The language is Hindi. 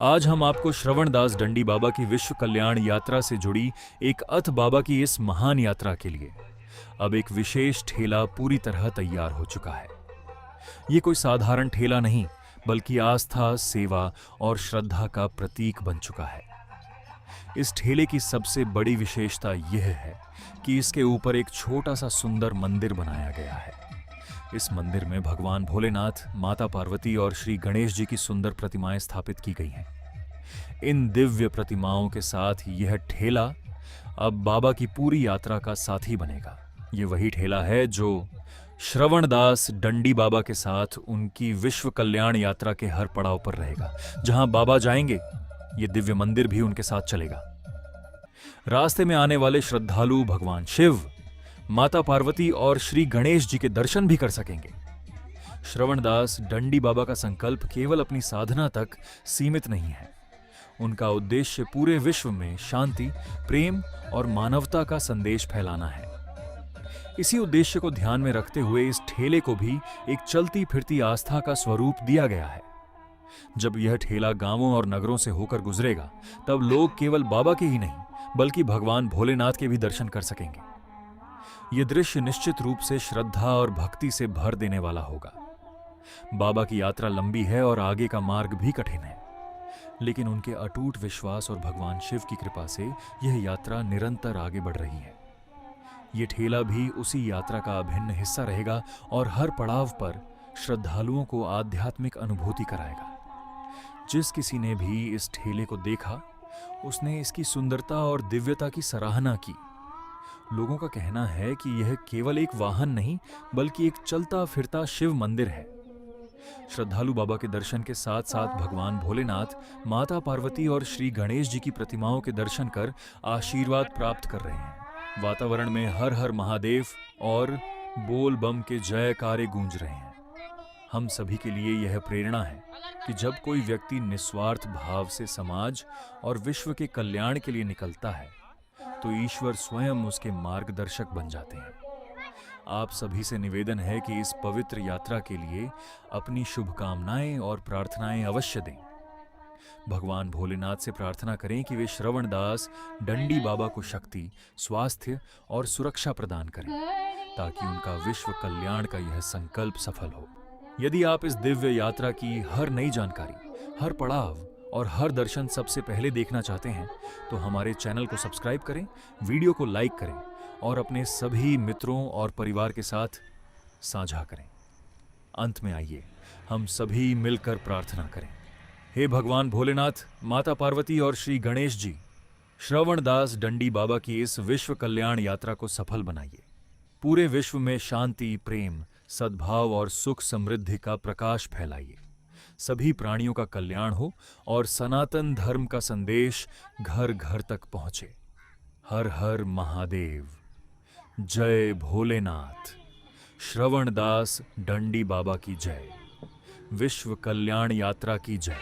आज हम आपको श्रवणदास डंडी बाबा की विश्व कल्याण यात्रा से जुड़ी एक अथ बाबा की इस महान यात्रा के लिए अब एक विशेष ठेला पूरी तरह तैयार हो चुका है। ये कोई साधारण ठेला नहीं, बल्कि आस्था, सेवा और श्रद्धा का प्रतीक बन चुका है। इस ठेले की सबसे बड़ी विशेषता यह है कि इसके ऊपर एक छोटा सा सुंदर मंदिर बनाया गया है। इस मंदिर में भगवान भोलेनाथ, माता पार्वती और श्री गणेश जी की सुंदर प्रतिमाएं स्थापित की गई हैं। इन दिव्य प्रतिमाओं के साथ यह ठेला अब बाबा की पूरी यात्रा का साथी बनेगा। ये वही ठेला है जो श्रवणदास डंडी बाबा के साथ उनकी विश्व कल्याण यात्रा के हर पड़ाव पर रहेगा। जहां बाबा जाएंगे, ये दिव्य मंदिर भी उनके साथ चलेगा। रास्ते में आने वाले श्रद्धालु भगवान शिव, माता पार्वती और श्री गणेश जी के दर्शन भी कर सकेंगे। श्रवणदास डंडी बाबा का संकल्प केवल अपनी साधना तक सीमित नहीं है। उनका उद्देश्य पूरे विश्व में शांति, प्रेम और मानवता का संदेश फैलाना है। इसी उद्देश्य को ध्यान में रखते हुए इस ठेले को भी एक चलती फिरती आस्था का स्वरूप दिया गया है। जब यह ठेला गांवों और नगरों से होकर गुजरेगा, तब लोग केवल बाबा के ही नहीं, बल्कि भगवान भोलेनाथ के भी दर्शन कर सकेंगे। यह दृश्य निश्चित रूप से श्रद्धा और भक्ति से भर देने वाला होगा। बाबा की यात्रा लंबी है और आगे का मार्ग भी कठिन है, लेकिन उनके अटूट विश्वास और भगवान शिव की कृपा से यह यात्रा निरंतर आगे बढ़ रही है। यह ठेला भी उसी यात्रा का अभिन्न हिस्सा रहेगा और हर पड़ाव पर श्रद्धालुओं को आध्यात्मिक अनुभूति कराएगा। जिस किसी ने भी इस ठेले को देखा, उसने इसकी सुंदरता और दिव्यता की सराहना की। लोगों का कहना है कि यह केवल एक वाहन नहीं, बल्कि एक चलता फिरता शिव मंदिर है। श्रद्धालु बाबा के दर्शन के साथ साथ भगवान भोलेनाथ, माता पार्वती और श्री गणेश जी की प्रतिमाओं के दर्शन कर आशीर्वाद प्राप्त कर रहे हैं। वातावरण में हर हर महादेव और बोल बम के जयकारे गूंज रहे हैं। हम सभी के लिए यह प्रेरणा है कि जब कोई व्यक्ति निस्वार्थ भाव से समाज और विश्व के कल्याण के लिए निकलता है, तो ईश्वर स्वयं उसके मार्गदर्शक बन जाते हैं। आप सभी से निवेदन है कि इस पवित्र यात्रा के लिए अपनी शुभकामनाएं और प्रार्थनाएं अवश्य दें। भगवान भोलेनाथ से प्रार्थना करें कि वे श्रवणदास डंडी बाबा को शक्ति, स्वास्थ्य और सुरक्षा प्रदान करें, ताकि उनका विश्व कल्याण का यह संकल्प सफल हो। यदि आप इस दिव्य यात्रा की हर नई जानकारी, हर पड़ाव और हर दर्शन सबसे पहले देखना चाहते हैं, तो हमारे चैनल को सब्सक्राइब करें, वीडियो को लाइक करें और अपने सभी मित्रों और परिवार के साथ साझा करें। अंत में आइए हम सभी मिलकर प्रार्थना करें। हे भगवान भोलेनाथ, माता पार्वती और श्री गणेश जी, श्रवणदास डंडी बाबा की इस विश्व कल्याण यात्रा को सफल बनाइए। पूरे विश्व में शांति, प्रेम, सद्भाव और सुख समृद्धि का प्रकाश फैलाइए। सभी प्राणियों का कल्याण हो और सनातन धर्म का संदेश घर घर तक पहुंचे। हर हर महादेव। जय भोलेनाथ। श्रवणदास डंडी बाबा की जय। विश्व कल्याण यात्रा की जय।